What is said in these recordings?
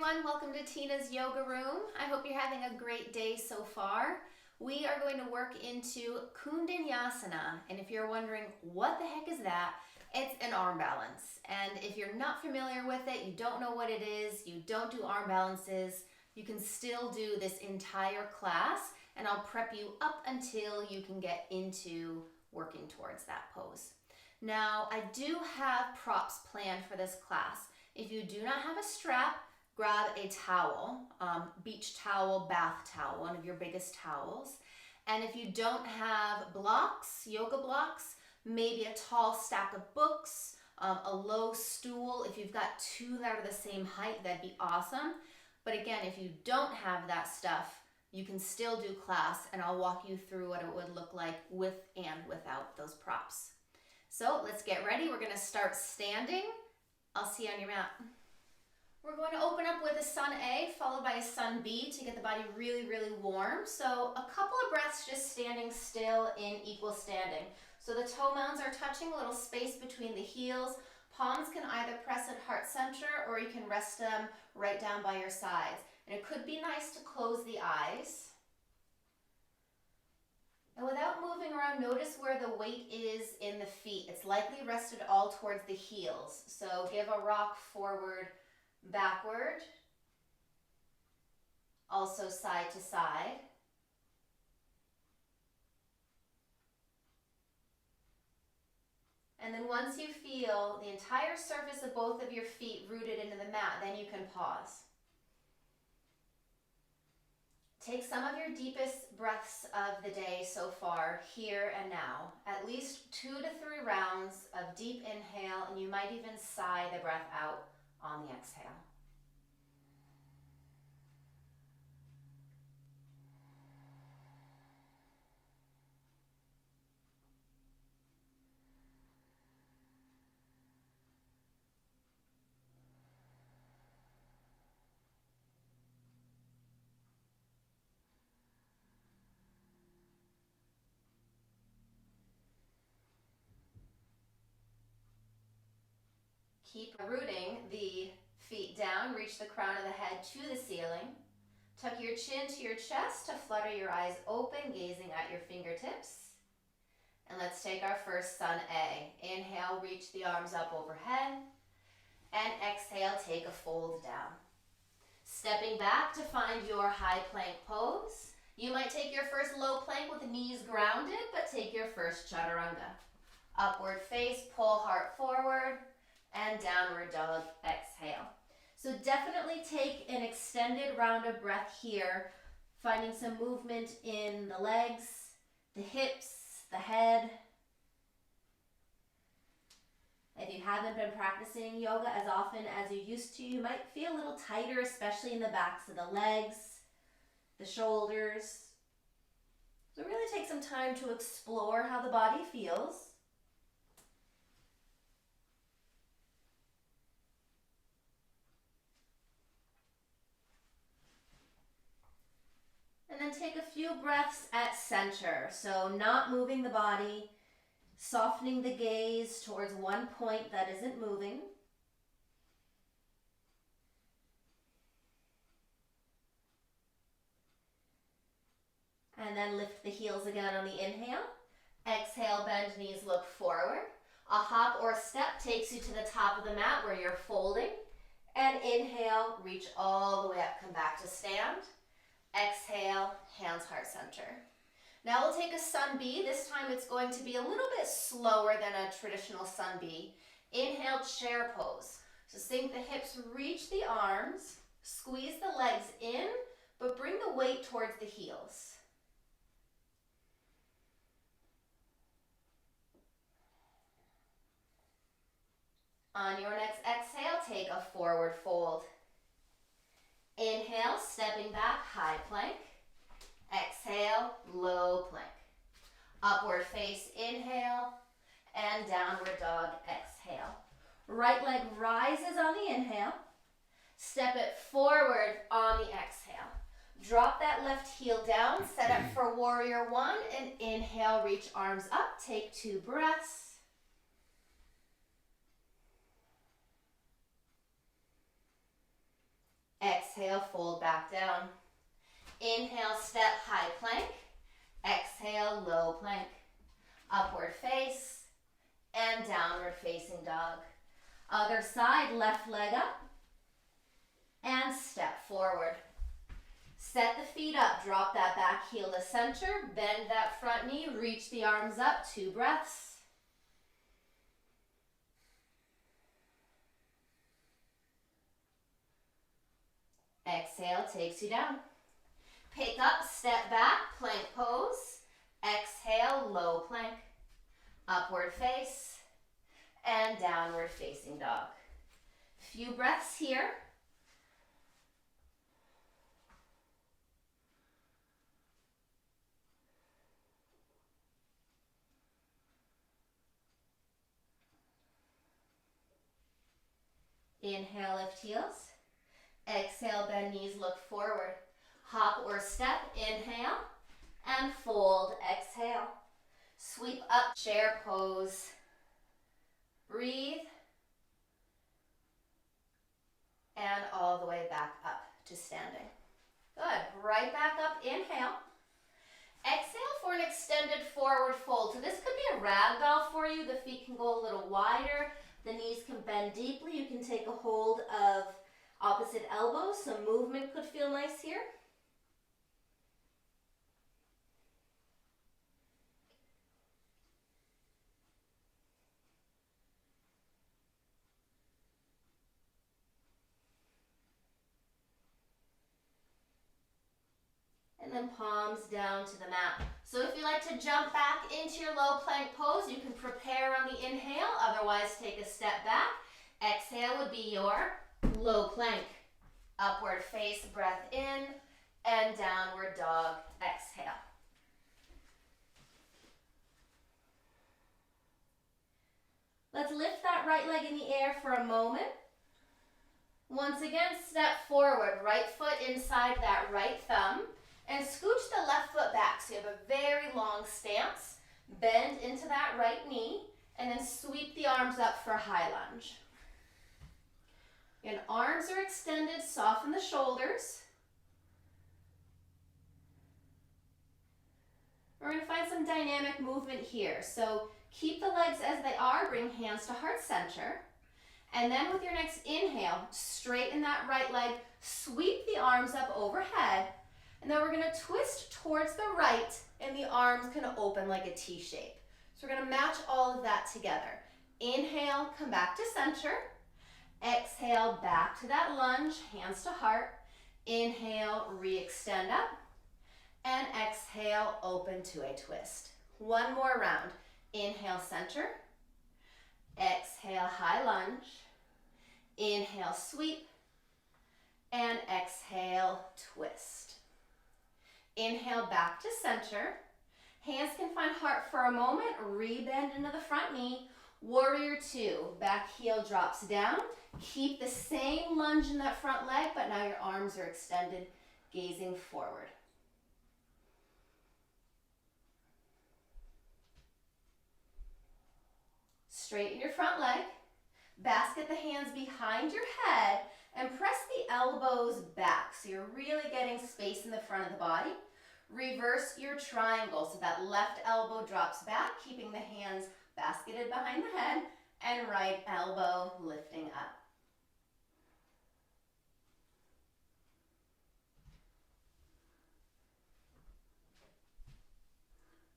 everyone, welcome to Tina's Yoga Room. I hope you're having a great day so far. We are going to work into Koundinyasana, and if you're wondering what the heck is that, it's an arm balance. And if you're not familiar with it, you don't know what it is, you don't do arm balances, you can still do this entire class, and I'll prep you up until you can get into working towards that pose. Now, I do have props planned for this class. If you do not have a strap, grab a towel, beach towel, bath towel, one of your biggest towels. And if you don't have blocks, yoga blocks, maybe a tall stack of books, a low stool. If you've got two that are the same height, that'd be awesome. But again, if you don't have that stuff, you can still do class, and I'll walk you through what it would look like with and without those props. So let's get ready. We're gonna start standing. I'll see you on your mat. We're going to open up with a sun A followed by a sun B to get the body really, really warm. So a couple of breaths just standing still in equal standing. So the toe mounds are touching, a little space between the heels. Palms can either press at heart center or you can rest them right down by your sides. And it could be nice to close the eyes. And without moving around, notice where the weight is in the feet. It's likely rested all towards the heels. So give a rock forward, backward, also side to side. And then once you feel the entire surface of both of your feet rooted into the mat, then you can pause. Take some of your deepest breaths of the day so far, here and now. At least 2 to 3 rounds of deep inhale, and you might even sigh the breath out on the exhale. Keep rooting the feet down, reach the crown of the head to the ceiling. Tuck your chin to your chest to flutter your eyes open, gazing at your fingertips. And let's take our first sun A. Inhale, reach the arms up overhead. And exhale, take a fold down. Stepping back to find your high plank pose. You might take your first low plank with the knees grounded, but take your first chaturanga. Upward face, pull heart forward. And downward dog, exhale. So definitely take an extended round of breath here, finding some movement in the legs, the hips, the head. If you haven't been practicing yoga as often as you used to, you might feel a little tighter, especially in the backs of the legs, the shoulders. So really take some time to explore how the body feels. And then take a few breaths at center. So not moving the body, softening the gaze towards one point that isn't moving. And then lift the heels again on the inhale. Exhale, bend knees, look forward. A hop or step takes you to the top of the mat where you're folding. And inhale, reach all the way up, come back to stand. Exhale, hands heart center. Now we'll take a sun B. This time it's going to be a little bit slower than a traditional sun B. Inhale, chair pose. So sink the hips, reach the arms, squeeze the legs in, but bring the weight towards the heels. On your next exhale, take a forward fold. Inhale, stepping back, high plank. Exhale, low plank. Upward face, inhale, and downward dog, exhale. Right leg rises on the inhale. Step it forward on the exhale. Drop that left heel down, set up for warrior one, and inhale, reach arms up, take 2 breaths. Exhale. Exhale, fold back down. Inhale, step high plank. Exhale, low plank. Upward face and downward facing dog. Other side, left leg up and step forward. Set the feet up, drop that back heel to center, bend that front knee, reach the arms up, 2 breaths. Exhale, takes you down. Pick up, step back, plank pose. Exhale, low plank. Upward face and downward facing dog. Few breaths here. Inhale, lift heels. Exhale, bend knees, look forward. Hop or step, inhale, and fold, exhale. Sweep up, chair pose. Breathe. And all the way back up to standing. Good, right back up, inhale. Exhale for an extended forward fold. So this could be a ragdoll for you. The feet can go a little wider. The knees can bend deeply. You can take a hold of opposite elbows. Some movement could feel nice here. And then palms down to the mat. So if you like to jump back into your low plank pose, you can prepare on the inhale, otherwise take a step back. Exhale would be your low plank. Upward face, breath in, and downward dog, exhale. Let's lift that right leg in the air for a moment. Once again, step forward, right foot inside that right thumb. And scooch the left foot back so you have a very long stance. Bend into that right knee and then sweep the arms up for high lunge. And arms are extended, soften the shoulders. We're going to find some dynamic movement here. So keep the legs as they are, bring hands to heart center. And then with your next inhale, straighten that right leg, sweep the arms up overhead. And then we're going to twist towards the right and the arms can open like a T shape. So we're going to match all of that together. Inhale, come back to center. Exhale, back to that lunge, hands to heart. Inhale, re-extend up. And exhale, open to a twist. One more round. Inhale, center. Exhale, high lunge. Inhale, sweep. And exhale, twist. Inhale, back to center. Hands can find heart for a moment. Rebend into the front knee. Warrior 2. Back heel drops down. Keep the same lunge in that front leg, but now your arms are extended, gazing forward. Straighten your front leg. Basket the hands behind your head and press the elbows back so you're really getting space in the front of the body. Reverse your triangle so that left elbow drops back, keeping the hands basketed behind the head, and right elbow lifting up.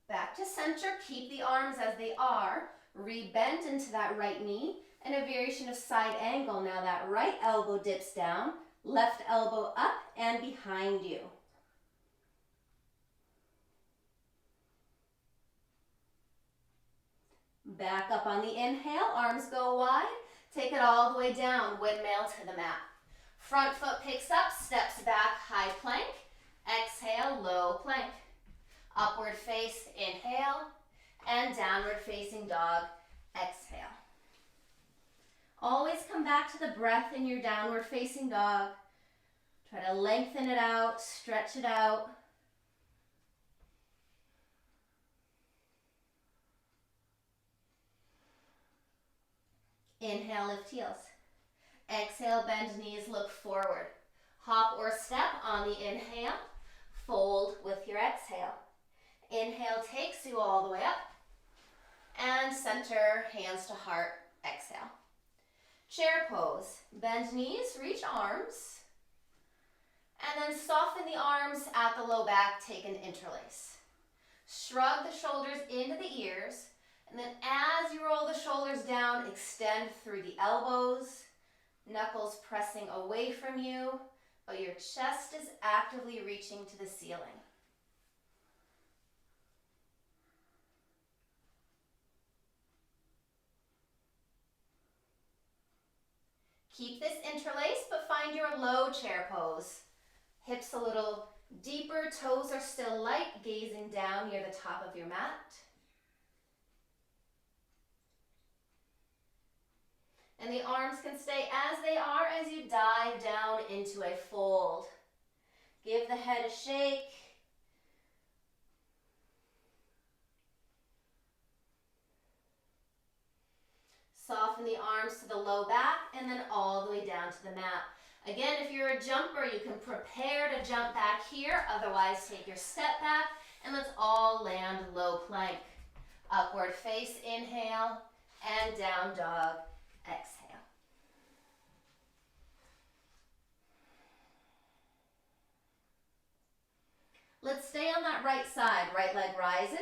Back to center, keep the arms as they are. Rebend into that right knee. And a variation of side angle. Now that right elbow dips down, left elbow up and behind you. Back up on the inhale, arms go wide. Take it all the way down, windmill to the mat. Front foot picks up, steps back, high plank. Exhale, low plank. Upward face, inhale. And downward facing dog, exhale. Always come back to the breath in your downward facing dog. Try to lengthen it out, stretch it out. Inhale, lift heels. Exhale, bend knees, look forward. Hop or step on the inhale. Fold with your exhale. Inhale takes you all the way up. And center, hands to heart, exhale. Chair pose. Bend knees, reach arms. And then soften the arms at the low back, take an interlace. Shrug the shoulders into the ears. And then as you roll the shoulders down, extend through the elbows. Knuckles pressing away from you, but your chest is actively reaching to the ceiling. Keep this interlaced, but find your low chair pose. Hips a little deeper, toes are still light, gazing down near the top of your mat. And the arms can stay as they are as you dive down into a fold. Give the head a shake. Soften the arms to the low back and then all the way down to the mat. Again, if you're a jumper, you can prepare to jump back here. Otherwise, take your step back and let's all land low plank. Upward face, inhale, and down dog, exhale. Let's stay on that right side. Right leg rises.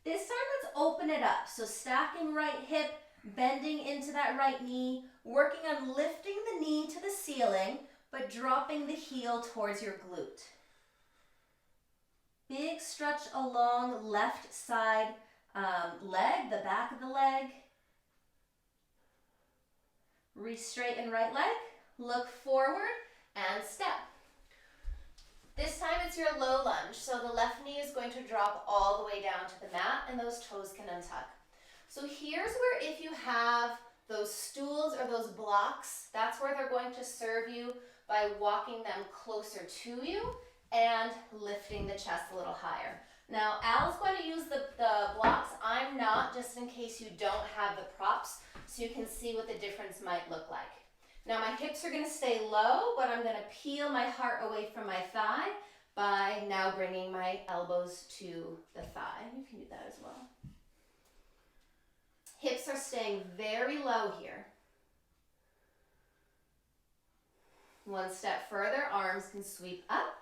This time, let's open it up. So stacking right hip, bending into that right knee, working on lifting the knee to the ceiling, but dropping the heel towards your glute. Big stretch along left side leg, the back of the leg. Re-straighten right leg, look forward, and step. This time it's your low lunge, so the left knee is going to drop all the way down to the mat and those toes can untuck. So here's where if you have those stools or those blocks, that's where they're going to serve you by walking them closer to you and lifting the chest a little higher. Now, Al's going to use the blocks. I'm not, just in case you don't have the props, so you can see what the difference might look like. Now, my hips are going to stay low, but I'm going to peel my heart away from my thigh by now bringing my elbows to the thigh. You can do that as well. Hips are staying very low here. One step further, arms can sweep up.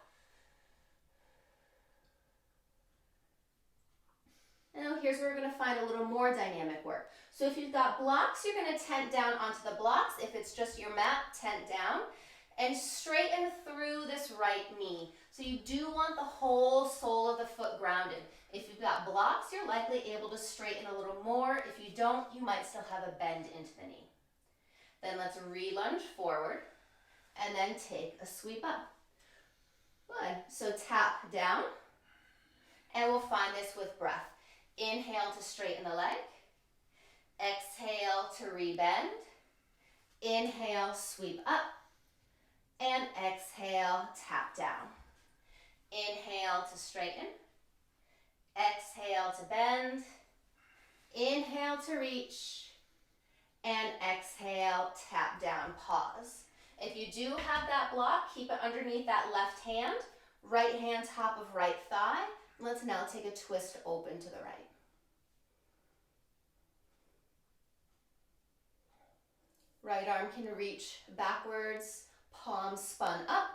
Now here's where we're going to find a little more dynamic work. So if you've got blocks, you're going to tent down onto the blocks. If it's just your mat, tent down. And straighten through this right knee. So you do want the whole sole of the foot grounded. If you've got blocks, you're likely able to straighten a little more. If you don't, you might still have a bend into the knee. Then let's re-lunge forward and then take a sweep up. Good. So tap down and we'll find this with breath. Inhale to straighten the leg. Exhale to re-bend. Inhale, sweep up. And exhale, tap down. Inhale to straighten. Exhale to bend. Inhale to reach. And exhale, tap down, pause. If you do have that block, keep it underneath that left hand. Right hand top of right thigh. Let's now take a twist open to the right. Right arm can reach backwards, palms spun up.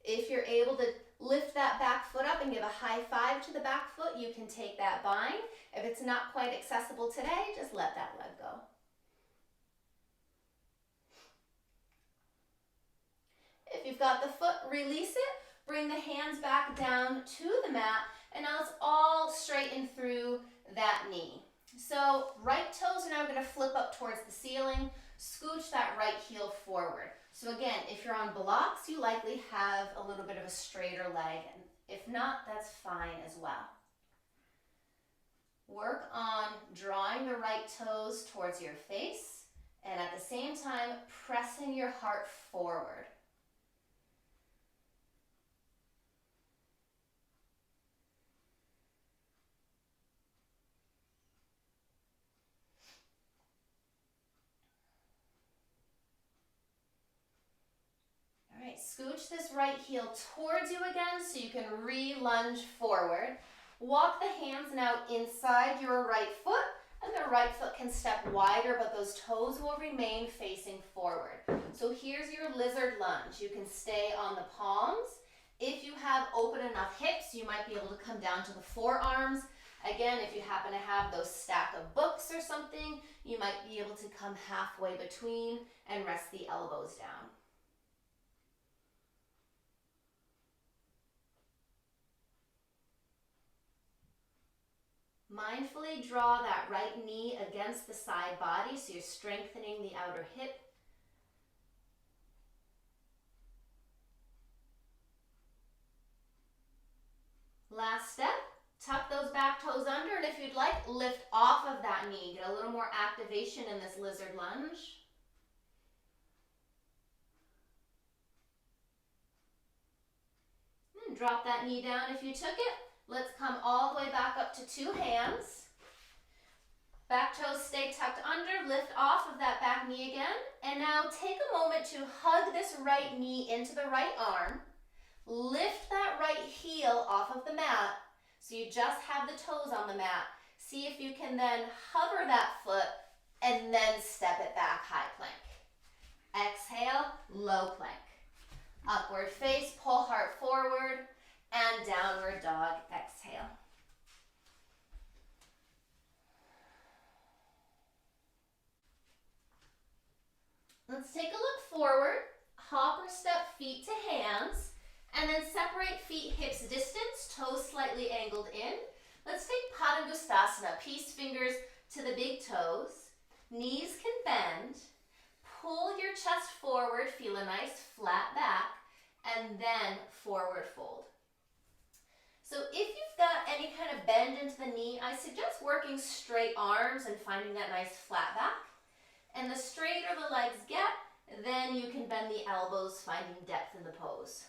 If you're able to lift that back foot up and give a high five to the back foot, you can take that bind. If it's not quite accessible today, just let that leg go. If you've got the foot, release it. Bring the hands back down to the mat, and now let's all straighten through that knee. So right toes are now going to flip up towards the ceiling. Scooch that right heel forward. So again, if you're on blocks, you likely have a little bit of a straighter leg, and if not, that's fine as well. Work on drawing the right toes towards your face, and at the same time, pressing your heart forward. scooch this right heel towards you again so you can re-lunge forward. Walk the hands now inside your right foot, and the right foot can step wider, but those toes will remain facing forward. So here's your lizard lunge. You can stay on the palms. If you have open enough hips, you might be able to come down to the forearms. Again, if you happen to have those stack of books or something, you might be able to come halfway between and rest the elbows down. Mindfully draw that right knee against the side body so you're strengthening the outer hip. Last step, tuck those back toes under, and if you'd like, lift off of that knee. Get a little more activation in this lizard lunge. And drop that knee down if you took it. Let's come all the way back up to two hands. Back toes stay tucked under, lift off of that back knee again. And now take a moment to hug this right knee into the right arm. Lift that right heel off of the mat so you just have the toes on the mat. See if you can then hover that foot and then step it back, high plank. Exhale, low plank. Upward face, pull heart forward, and downward dog, exhale. Let's take a look forward. Hop or step feet to hands, and then separate feet hips distance, toes slightly angled in. Let's take Koundinyasana, peace fingers to the big toes. Knees can bend. Pull your chest forward, feel a nice flat back, and then forward fold. So if you've got any kind of bend into the knee, I suggest working straight arms and finding that nice flat back. And the straighter the legs get, then you can bend the elbows, finding depth in the pose.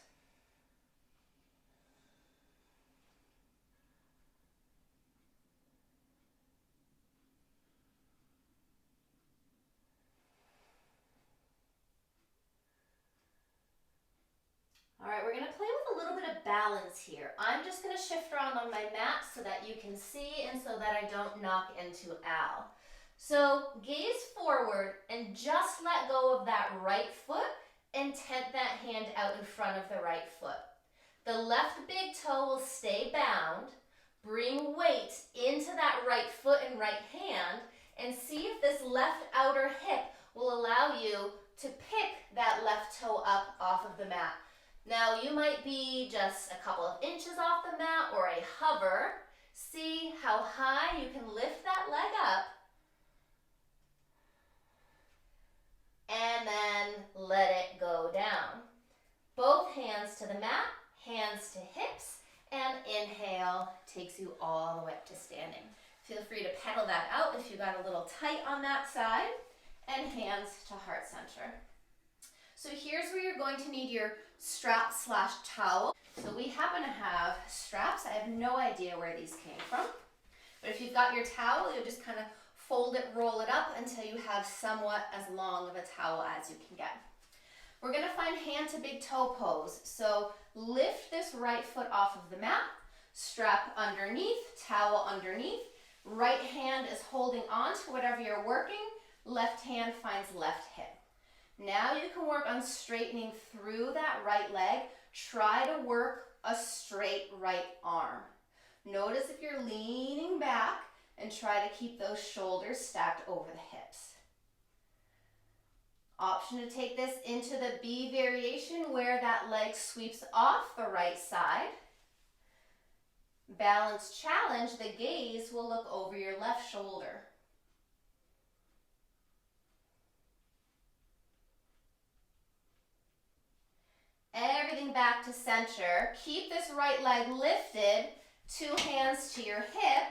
All right, we're gonna play with a little bit of balance here. I'm just gonna shift around on my mat so that you can see and so that I don't knock into Al. So gaze forward and just let go of that right foot and tent that hand out in front of the right foot. The left big toe will stay bound. Bring weight into that right foot and right hand and see if this left outer hip will allow you to pick that left toe up off of the mat. Now you might be just a couple of inches off the mat or a hover. See how high you can lift that leg up. And then let it go down. Both hands to the mat, hands to hips, and inhale takes you all the way up to standing. Feel free to pedal that out if you got a little tight on that side, and hands to heart center. So here's where you're going to need your strap / towel. So we happen to have straps. I have no idea where these came from. But if you've got your towel, you'll just kind of fold it, roll it up until you have somewhat as long of a towel as you can get. We're gonna find hand to big toe pose. So lift this right foot off of the mat, strap underneath, towel underneath. Right hand is holding on to whatever you're working. Left hand finds left hip. Now you can work on straightening through that right leg. Try to work a straight right arm. Notice if you're leaning back and try to keep those shoulders stacked over the hips. Option to take this into the B variation where that leg sweeps off the right side. Balance challenge, the gaze will look over your left shoulder. Everything back to center. Keep this right leg lifted, two hands to your hip,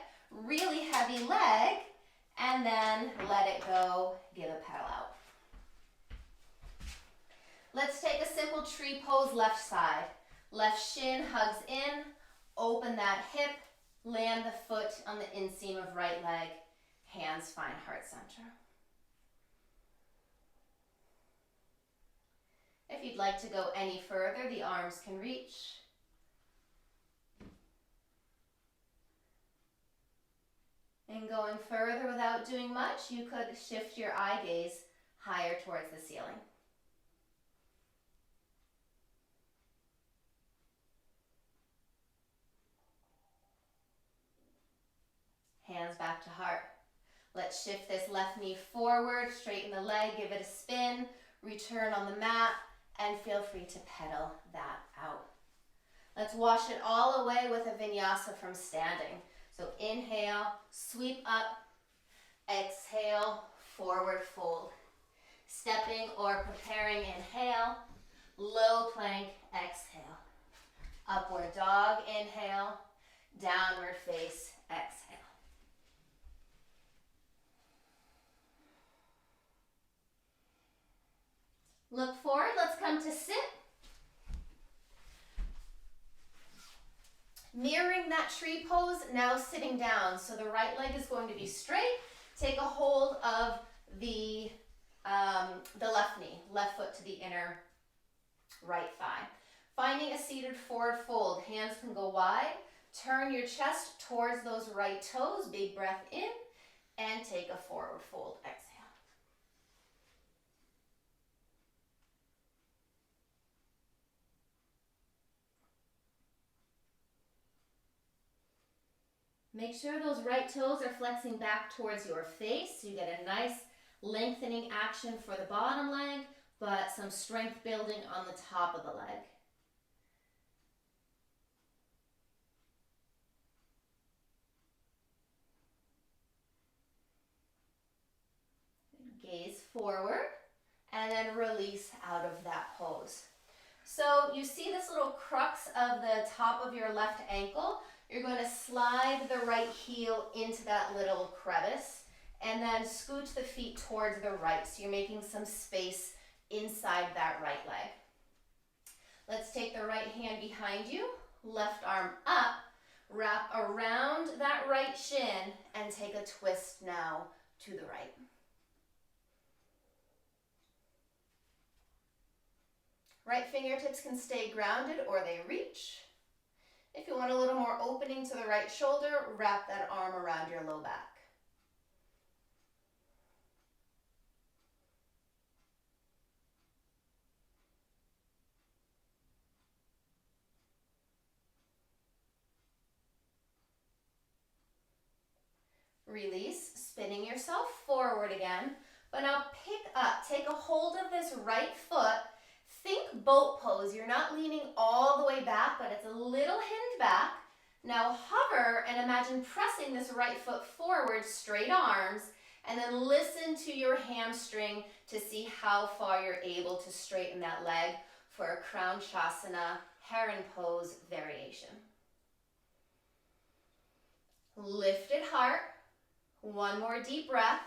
really heavy leg, and then let it go, give a pedal out. Let's take a simple tree pose left side. Left shin hugs in, open that hip, land the foot on the inseam of right leg, hands find heart center. If you'd like to go any further, the arms can reach. And going further without doing much, you could shift your eye gaze higher towards the ceiling. Hands back to heart. Let's shift this left knee forward, straighten the leg, give it a spin, return on the mat, and feel free to pedal that out. Let's wash it all away with a vinyasa from standing. So inhale, sweep up, exhale, forward fold. Stepping or preparing, inhale, low plank, exhale. Upward dog, inhale, downward face, exhale. Look forward, let's come to sit. Mirroring that tree pose, now sitting down. So the right leg is going to be straight. Take a hold of the left knee, left foot to the inner right thigh. Finding a seated forward fold, hands can go wide. Turn your chest towards those right toes, big breath in, and take a forward fold, exhale. Make sure those right toes are flexing back towards your face so you get a nice lengthening action for the bottom leg, but some strength building on the top of the leg. Gaze forward and then release out of that pose. So you see this little crux of the top of your left ankle. You're going to slide the right heel into that little crevice and then scooch the feet towards the right. So you're making some space inside that right leg. Let's take the right hand behind you, left arm up, wrap around that right shin and take a twist now to the right. Right fingertips can stay grounded or they reach. If you want a little more opening to the right shoulder, wrap that arm around your low back. Release, spinning yourself forward again, but now pick up, take a hold of this right foot. Think boat pose. You're not leaning all the way back, but it's a little hinge back. Now hover and imagine pressing this right foot forward, straight arms, and then listen to your hamstring to see how far you're able to straighten that leg for a Koundinyasana heron pose variation. Lifted heart. One more deep breath.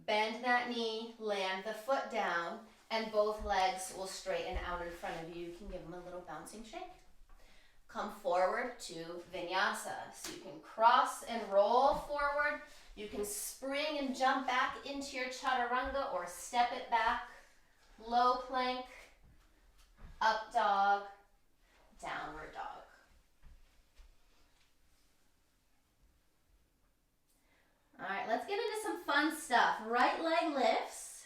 Bend that knee, land the foot down, and both legs will straighten out in front of you. You can give them a little bouncing shake. Come forward to vinyasa. So you can cross and roll forward. You can spring and jump back into your chaturanga or step it back. Low plank, up dog, downward dog. All right, let's get into some fun stuff. Right leg lifts.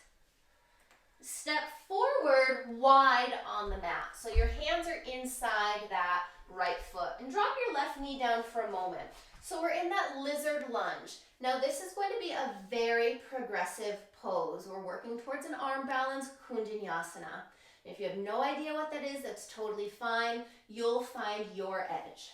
Step forward wide on the mat. So your hands are inside that right foot. And drop your left knee down for a moment. So we're in that lizard lunge. Now this is going to be a very progressive pose. We're working towards an arm balance, Koundinyasana. If you have no idea what that is, that's totally fine. You'll find your edge.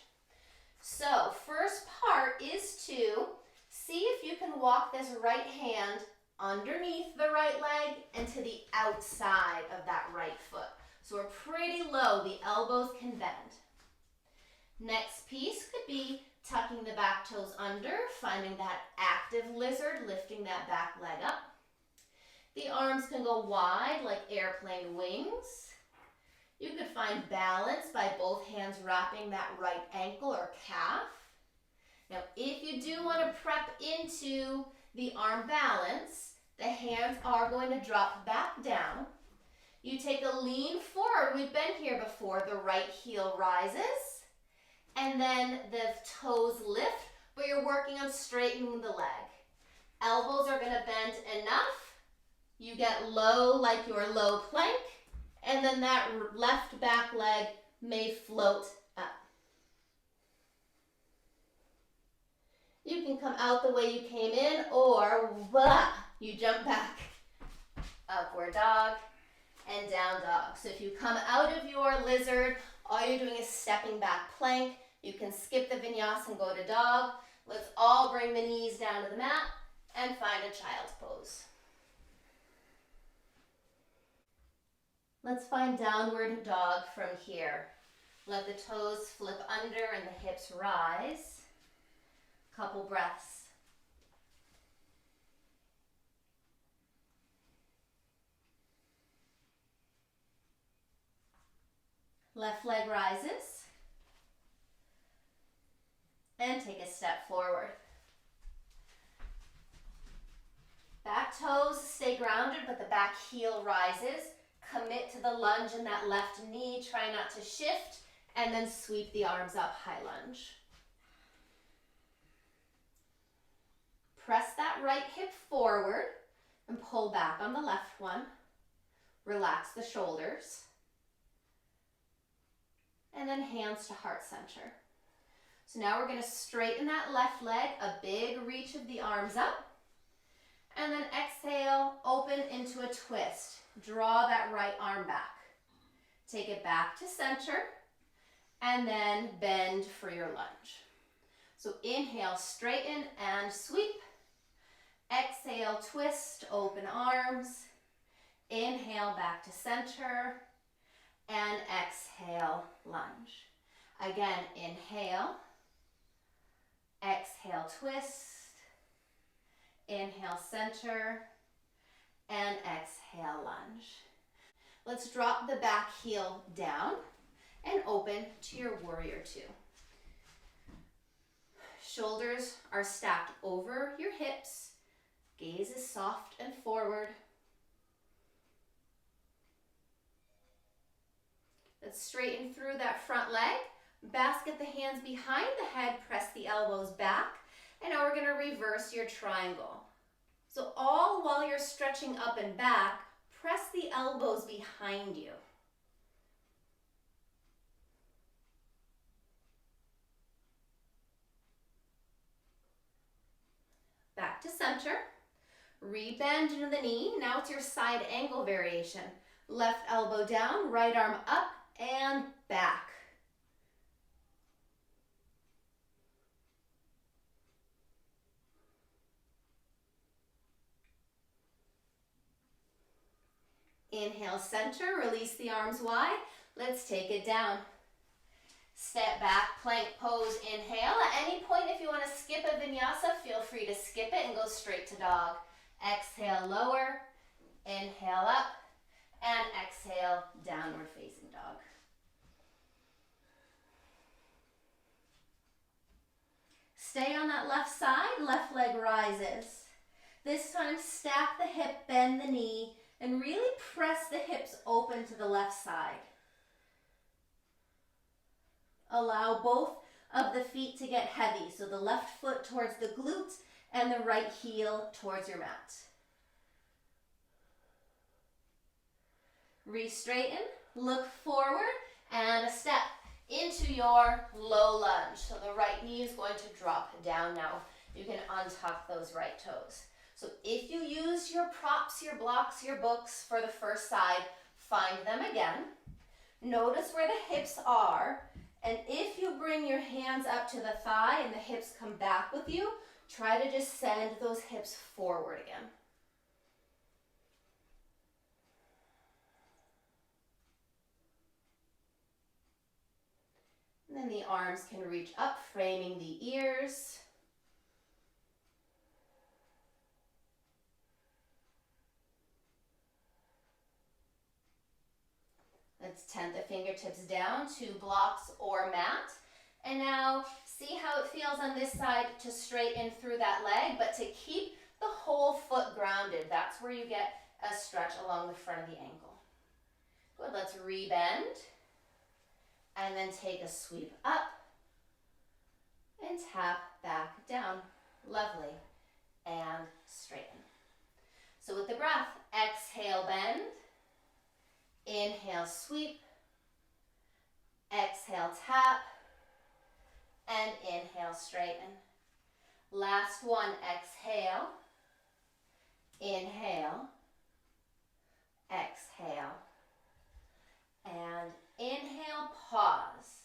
So first part is to see if you can walk this right hand underneath the right leg and to the outside of that right foot. So we're pretty low, the elbows can bend. Next piece could be tucking the back toes under, finding that active lizard, lifting that back leg up. The arms can go wide like airplane wings. You could find balance by both hands wrapping that right ankle or calf. Now, if you do want to prep into the arm balance, The hands are going to drop back down. You take a lean forward. We've been here before. The right heel rises, and then the toes lift, but you're working on straightening the leg. Elbows are going to bend enough. You get low like your low plank, and then that left back leg may float up. You can come out the way you came in, or you jump back. Upward dog and down dog. So if you come out of your lizard, all you're doing is stepping back plank. You can skip the vinyasa and go to dog. Let's all bring the knees down to the mat and find a child's pose. Let's find downward dog from here. Let the toes flip under and the hips rise. Couple breaths. Left leg rises. And take a step forward. Back toes stay grounded, but the back heel rises. Commit to the lunge in that left knee. Try not to shift. And then sweep the arms up, high lunge. Press that right hip forward and pull back on the left one. Relax the shoulders. And then hands to heart center. So now we're going to straighten that left leg, a big reach of the arms up. And then exhale, open into a twist. Draw that right arm back. Take it back to center. And then bend for your lunge. So inhale, straighten and sweep. Exhale, twist, open arms. Inhale, back to center. And exhale, lunge. Again, inhale. Exhale, twist. Inhale, center. And exhale, lunge. Let's drop the back heel down and open to your warrior two. Shoulders are stacked over your hips. Gaze is soft and forward. Let's straighten through that front leg. Basket the hands behind the head, press the elbows back. And now we're going to reverse your triangle. So all while you're stretching up and back, press the elbows behind you. Back to center. Rebend into the knee. Now it's your side angle variation. Left elbow down, right arm up and back. Inhale, center, release the arms wide. Let's take it down. Step back, plank pose, inhale. At any point, if you want to skip a vinyasa, feel free to skip it and go straight to dog. Exhale, lower. Inhale, up. And exhale, downward facing dog. Stay on that left side, left leg rises. This time, stack the hip, bend the knee, and really press the hips open to the left side. Allow both of the feet to get heavy, so the left foot towards the glute and the right heel towards your mat. Re-straighten, look forward, and a step into your low lunge. So the right knee is going to drop down now. You can untuck those right toes. So if you use your props, your blocks, your books for the first side, find them again. Notice where the hips are. And if you bring your hands up to the thigh and the hips come back with you, try to just send those hips forward again. And then the arms can reach up, framing the ears. Let's tent the fingertips down to blocks or mat. And now see how it feels on this side to straighten through that leg, but to keep the whole foot grounded. That's where you get a stretch along the front of the ankle. Good, let's rebend. And then take a sweep up and tap back down. Lovely. And straighten. So with the breath, exhale, bend. Inhale, sweep. Exhale, tap. And inhale, straighten. Last one, exhale. Inhale. Exhale. And inhale, pause.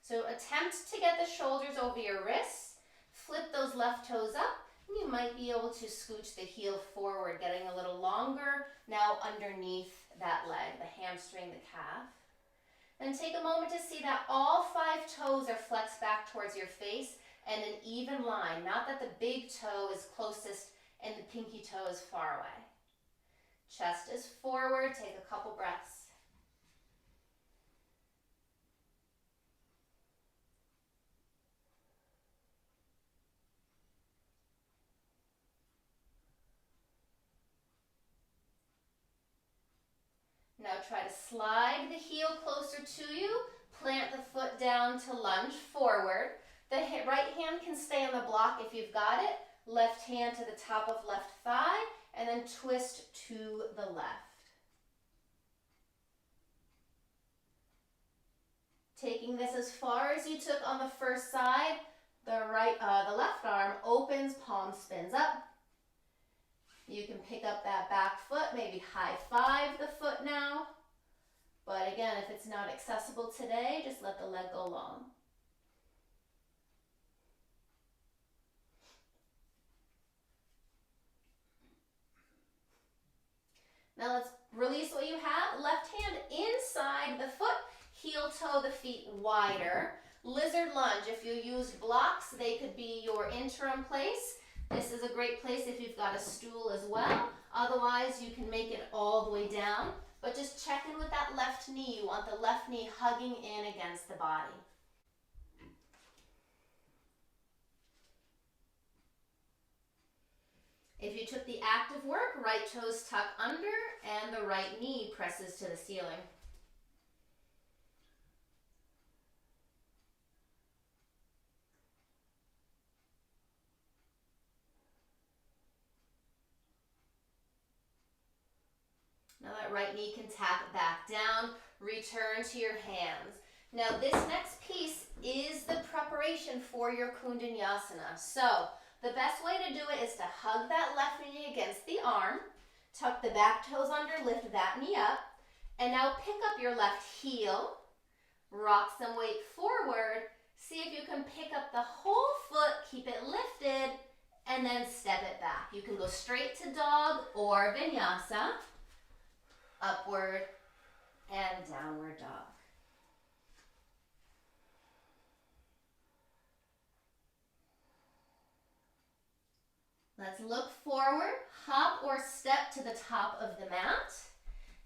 So attempt to get the shoulders over your wrists. Flip those left toes up. And you might be able to scooch the heel forward, getting a little longer now underneath that leg, the hamstring, the calf. Then take a moment to see that all 5 toes are flexed back towards your face and an even line, not that the big toe is closest and the pinky toe is far away. Chest is forward, take a couple breaths. Now try to slide the heel closer to you, plant the foot down to lunge forward. The right hand can stay on the block if you've got it. Left hand to the top of left thigh, and then twist to the left. Taking this as far as you took on the first side, the left arm opens, palm spins up. You can pick up that back foot, maybe high five the foot now. But again, if it's not accessible today, just let the leg go long. Now let's release what you have. Left hand inside the foot, heel toe the feet wider. Lizard lunge, if you used blocks, they could be your interim place. This is a great place if you've got a stool as well. Otherwise, you can make it all the way down. But just check in with that left knee. You want the left knee hugging in against the body. If you took the active work, right toes tuck under and the right knee presses to the ceiling. Now that right knee can tap back down, return to your hands. Now this next piece is the preparation for your Koundinyasana. So the best way to do it is to hug that left knee against the arm, tuck the back toes under, lift that knee up, and now pick up your left heel, rock some weight forward, see if you can pick up the whole foot, keep it lifted, and then step it back. You can go straight to dog or vinyasa. Upward and downward dog. Let's look forward, hop or step to the top of the mat,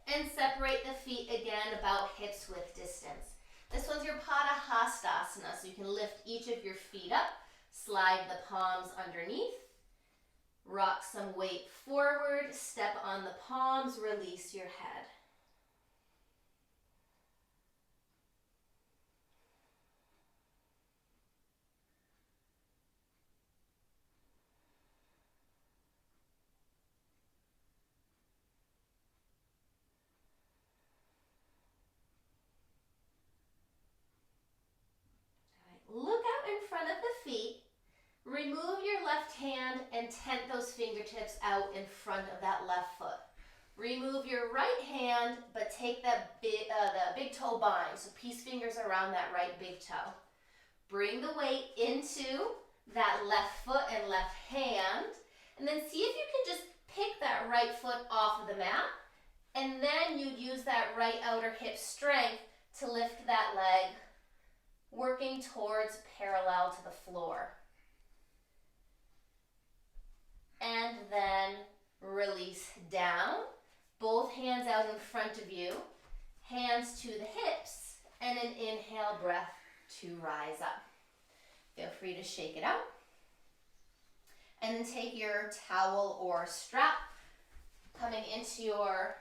and separate the feet again about hips width distance. This one's your Padahastasana, so you can lift each of your feet up, slide the palms underneath, rock some weight forward, step on the palms, release your head. All right. Look out in front of the feet. Remove your left hand and tent those fingertips out in front of that left foot. Remove your right hand, but take the big toe bind, so peace fingers around that right big toe. Bring the weight into that left foot and left hand, and then see if you can just pick that right foot off of the mat, and then you'd use that right outer hip strength to lift that leg, working towards parallel to the floor. And then release down, both hands out in front of you, hands to the hips, and an inhale breath to rise up. Feel free to shake it out. And then take your towel or strap, coming into your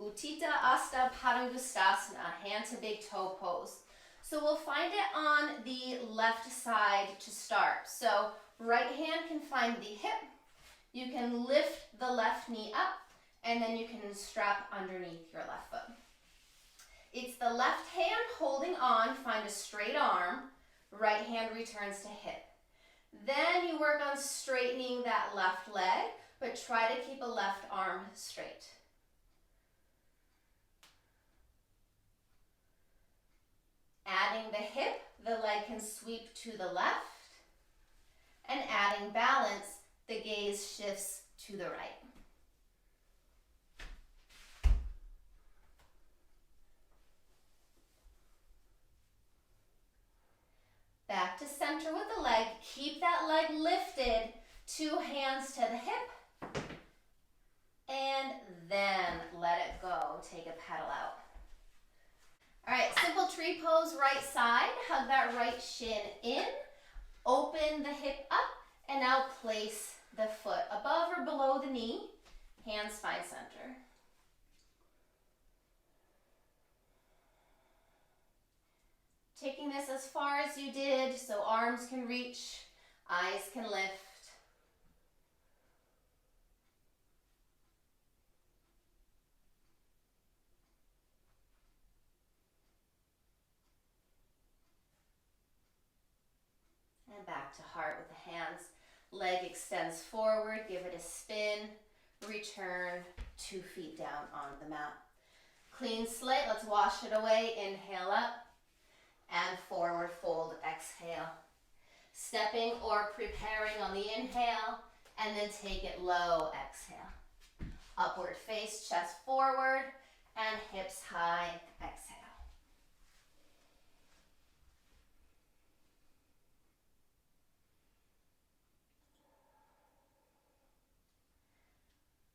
Utthita Hasta Padangusthasana, hand to big toe pose. So we'll find it on the left side to start. So right hand can find the hip. You can lift the left knee up, and then you can strap underneath your left foot. It's the left hand holding on, find a straight arm, right hand returns to hip. Then you work on straightening that left leg, but try to keep a left arm straight. Adding the hip, the leg can sweep to the left, and adding balance, the gaze shifts to the right. Back to center with the leg. Keep that leg lifted, 2 hands to the hip, and then let it go. Take a pedal out. All right, simple tree pose, right side. Hug that right shin in, open the hip up, and now place the foot above or below the knee. Hands find center. Taking this as far as you did, so arms can reach, eyes can lift. And back to heart with the hands. Leg extends forward, give it a spin, return 2 feet down on the mat. Clean slate, let's wash it away. Inhale up and forward fold, exhale. Stepping or preparing on the inhale, and then take it low, exhale. Upward face, chest forward, and hips high, exhale.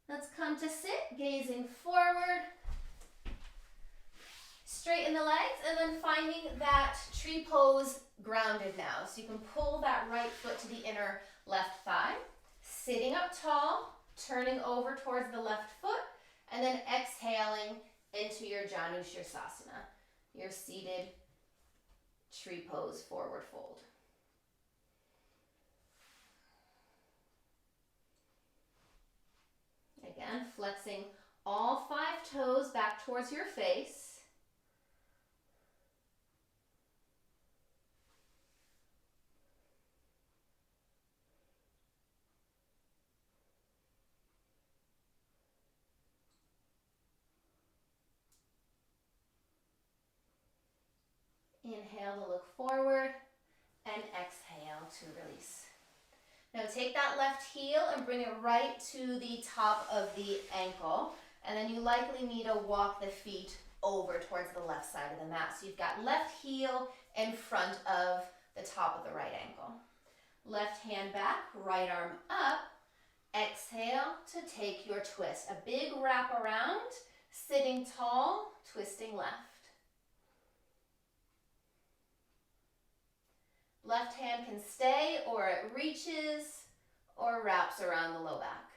Let's come to sit, gazing forward. Straighten the legs, and then finding that tree pose grounded now. So you can pull that right foot to the inner left thigh. Sitting up tall, turning over towards the left foot, and then exhaling into your Janu Sirsasana, your seated tree pose forward fold. Again, flexing all 5 toes back towards your face. Inhale to look forward, and exhale to release. Now take that left heel and bring it right to the top of the ankle, and then you likely need to walk the feet over towards the left side of the mat. So you've got left heel in front of the top of the right ankle. Left hand back, right arm up. Exhale to take your twist. A big wrap around, sitting tall, twisting left. Left hand can stay, or it reaches or wraps around the low back.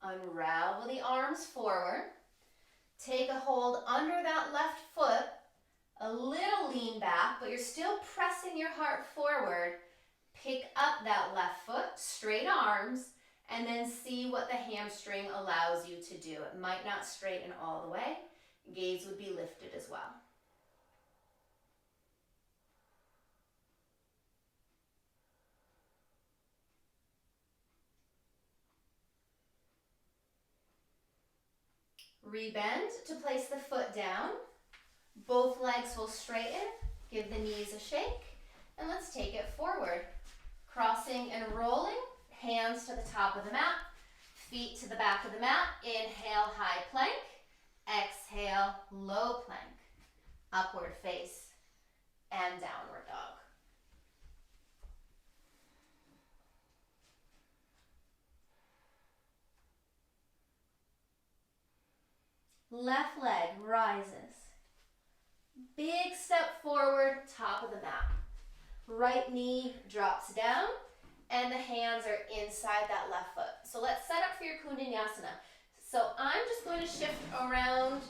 Unravel the arms forward. Take a hold under that left foot, a little lean back, but you're still pressing your heart forward. Pick up that left foot, straight arms, and then see what the hamstring allows you to do. It might not straighten all the way. Gaze would be lifted as well. Rebend to place the foot down. Both legs will straighten. Give the knees a shake. And let's take it forward. Crossing and rolling. Hands to the top of the mat. Feet to the back of the mat. Inhale, high plank. Exhale, low plank. Upward face and downward dog. Left leg rises. Big step forward, top of the mat. Right knee drops down, and the hands are inside that left foot. So let's set up for your Koundinyasana. So I'm just going to shift around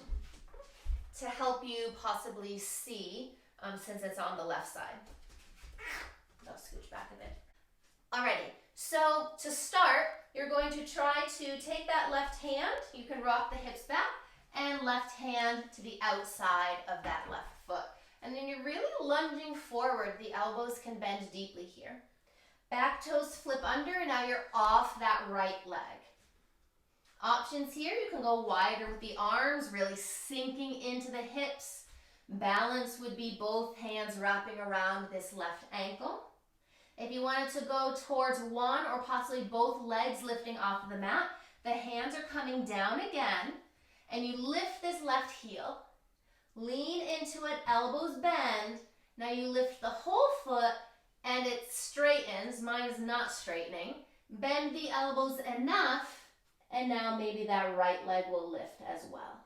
to help you possibly see since it's on the left side. I'll scooch back a bit. Alrighty, so to start, you're going to try to take that left hand, you can rock the hips back, and left hand to the outside of that left foot. And then you're really lunging forward, the elbows can bend deeply here. Back toes flip under, and now you're off that right leg. Options here, you can go wider with the arms, really sinking into the hips. Balance would be both hands wrapping around this left ankle. If you wanted to go towards one or possibly both legs lifting off of the mat, the hands are coming down again, and you lift this left heel, lean into it, elbows bend. Now you lift the whole foot and it straightens. Mine is not straightening. Bend the elbows enough, and now maybe that right leg will lift as well.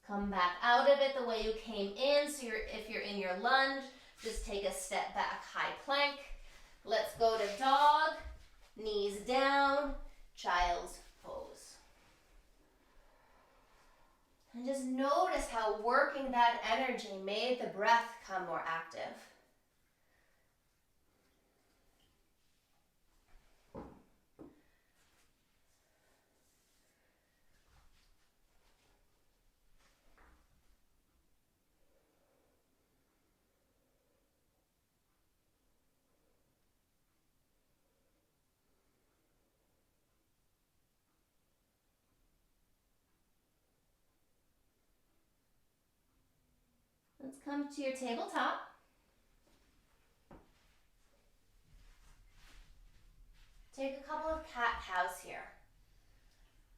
Come back out of it the way you came in. So if you're in your lunge, just take a step back, high plank. Let's go to dog, knees down, child's pose. And just notice how working that energy made the breath come more active. Let's come to your tabletop. Take a couple of cat-cows here.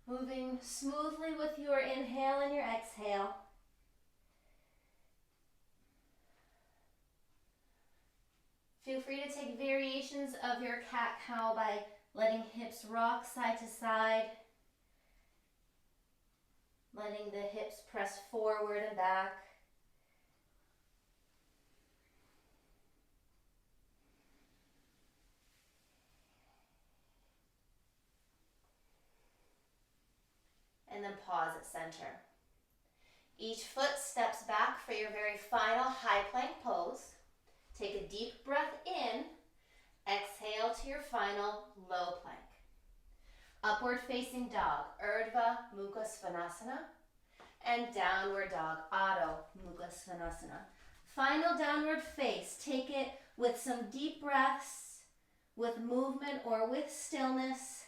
Moving smoothly with your inhale and your exhale. Feel free to take variations of your cat-cow by letting hips rock side to side, letting the hips press forward and back. And then pause at center. Each foot steps back for your very final high plank pose. Take a deep breath in. Exhale to your final low plank. Upward facing dog, Urdhva Mukha Svanasana. And downward dog, Adho Mukha Svanasana. Final downward face. Take it with some deep breaths, with movement or with stillness.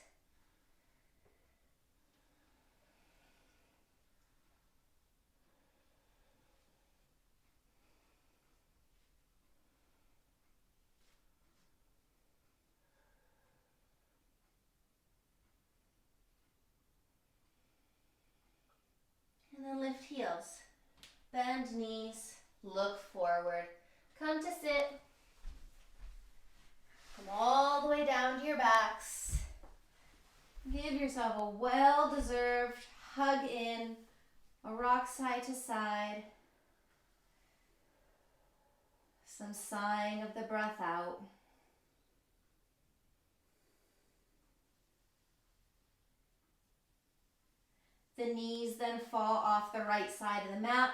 And then lift heels, bend knees, look forward, come to sit, come all the way down to your backs. Give yourself a well-deserved hug in, a rock side to side, some sighing of the breath out. The knees then fall off the right side of the mat.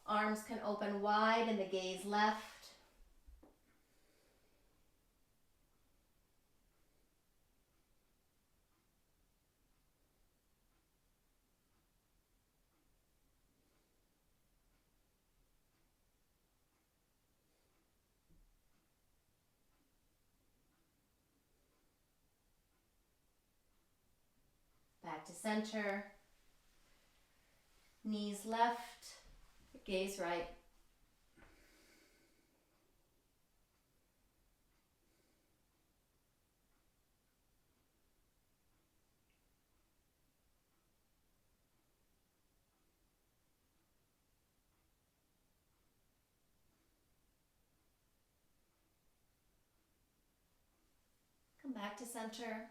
Arms can open wide and the gaze left. Back to center. Knees left, gaze right. Come back to center.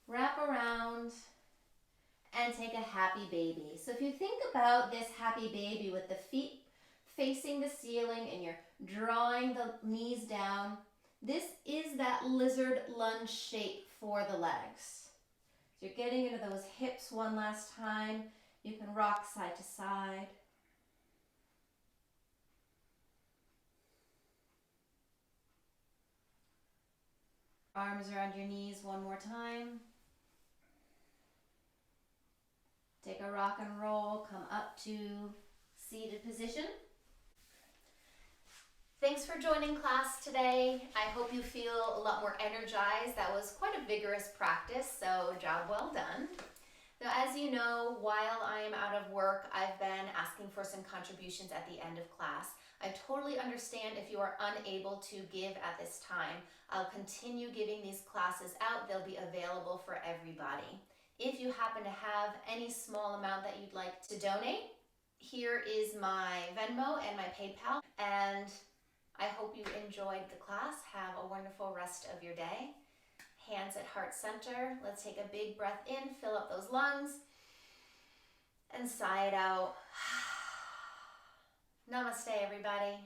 Wrap around and take a happy baby. So if you think about this happy baby with the feet facing the ceiling and you're drawing the knees down, this is that lizard lunge shape for the legs. So you're getting into those hips one last time. You can rock side to side. Arms around your knees one more time. Take a rock and roll, come up to seated position. Thanks for joining class today. I hope you feel a lot more energized. That was quite a vigorous practice, so job well done. Now, as you know, while I am out of work, I've been asking for some contributions at the end of class. I totally understand if you are unable to give at this time. I'll continue giving these classes out. They'll be available for everybody. If you happen to have any small amount that you'd like to donate, here is my Venmo and my PayPal. And I hope you enjoyed the class. Have a wonderful rest of your day. Hands at heart center. Let's take a big breath in, fill up those lungs, and sigh it out. Namaste, everybody.